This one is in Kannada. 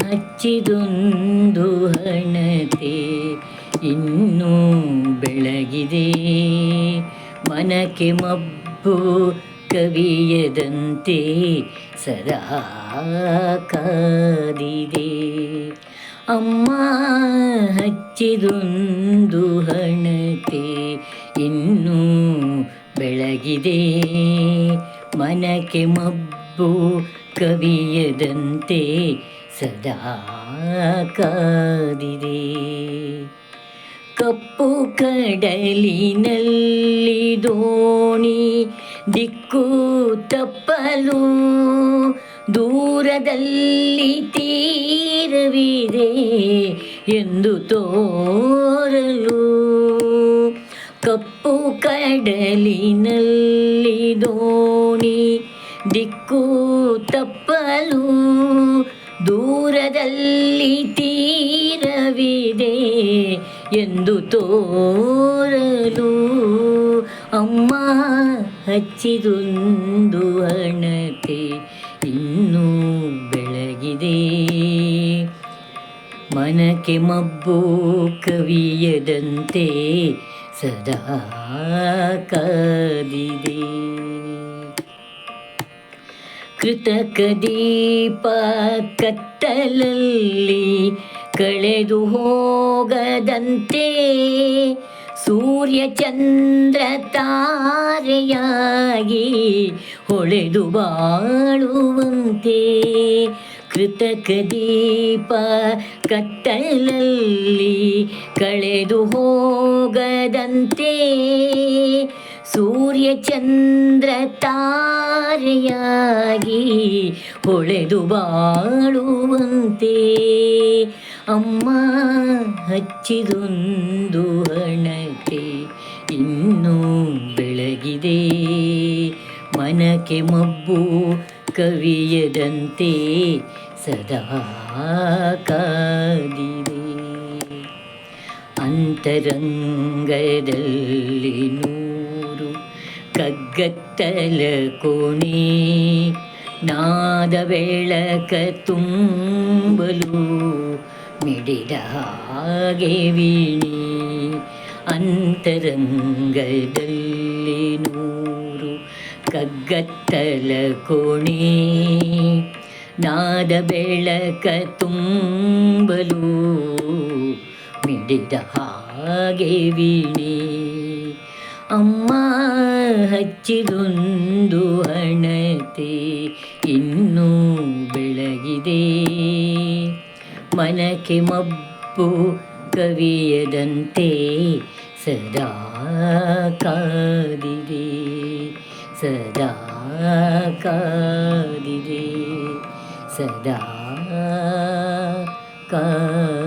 ಹಚ್ಚಿದೊಂದು ಹಣತೆ ಇನ್ನೂ ಬೆಳಗಿದೆ, ಮನಕ್ಕೆ ಮಬ್ಬು ಕವಿಯದಂತೆ ಸದಾ ಕಾದಿದೆ. ಅಮ್ಮ ಹಚ್ಚಿದೊಂದು ಹಣತೆ ಇನ್ನೂ ಬೆಳಗಿದೆ, ಮನಕ್ಕೆ ಮಬ್ಬು ಕವಿಯದಂತೆ ಸದಾ ಕಾದಿದೆ. ಕಪ್ಪು ಕಡಲಿನಲ್ಲಿ ದೋಣಿ ದಿಕ್ಕು ತಪ್ಪಲು, ದೂರದಲ್ಲಿ ತೀರವಿದೆ ಎಂದು ತೋರಲು. ಕಪ್ಪು ಕಡಲಿನಲ್ಲಿ ದೋಣಿ ದಿಕ್ಕು ತಪ್ಪಲು, ದೂರದಲ್ಲಿ ತೀರವಿದೆ ಎಂದು ತೋರಲು. ಅಮ್ಮ ಹಚ್ಚಿದೊಂದು ಹಣತೆ ಇನ್ನೂ ಬೆಳಗಿದೆ, ಮನಕ್ಕೆ ಮಬ್ಬು ಕವಿಯದಂತೆ ಸದಾ ಕಾದಿದೆ. ಕೃತಕ ದೀಪ ಕತ್ತಲಲ್ಲಿ ಕಳೆದು ಹೋಗದಂತೆ, ಸೂರ್ಯ ಚಂದ್ರ ತಾರೆಯಾಗಿ ಹೊಳೆದು ಬಾಳುವಂತೆ. ಕೃತಕ ದೀಪ ಕತ್ತಲಲ್ಲಿ ಕಳೆದು ಹೋಗದಂತೆ, ಸೂರ್ಯ ಚಂದ್ರ ತಾರೆಯಾಗಿ ಹೊಳೆದು ಬಾಳುವಂತೆ. ಅಮ್ಮ ಹಚ್ಚಿದೊಂದು ಹಣತೆ ಇನ್ನೂ ಬೆಳಗಿದೆ, ಮನಕ್ಕೆ ಮಬ್ಬು ಕವಿಯದಂತೆ ಸದಾ ಕಾದಿದೆ. ಅಂತರಂಗದಲ್ಲಿ ನೂರು ಕಗ್ಗತ್ತಲ ಕೋಣೆ, ನಾದ ಬೆಳಕ ತುಂಬಲು ಮಿಡಿದ ಹಾಗೆ ವೀಣೆ. ಅಂತರಂಗದಲ್ಲಿ ನೂರು ಕಗ್ಗತ್ತಲ ಕೋಣೆ, ನಾದ ಬೆಳಕ ತುಂಬಲು ಮಿಡಿದ ಹಾಗೆ ವೀಣೆ. ಅಮ್ಮ ಹಚ್ಚಿದೊಂದು ಹಣತೆ ಇನ್ನೂ ಬೆಳಗಿದೆ, ಮನಕ್ಕೆ ಮಬ್ಬು ಕವಿಯದಂತೆ ಸದಾ ಕಾದಿದೆ, ಸದಾ ಕಾದಿದೆ, ಸದಾ ಕಾದಿದೆ.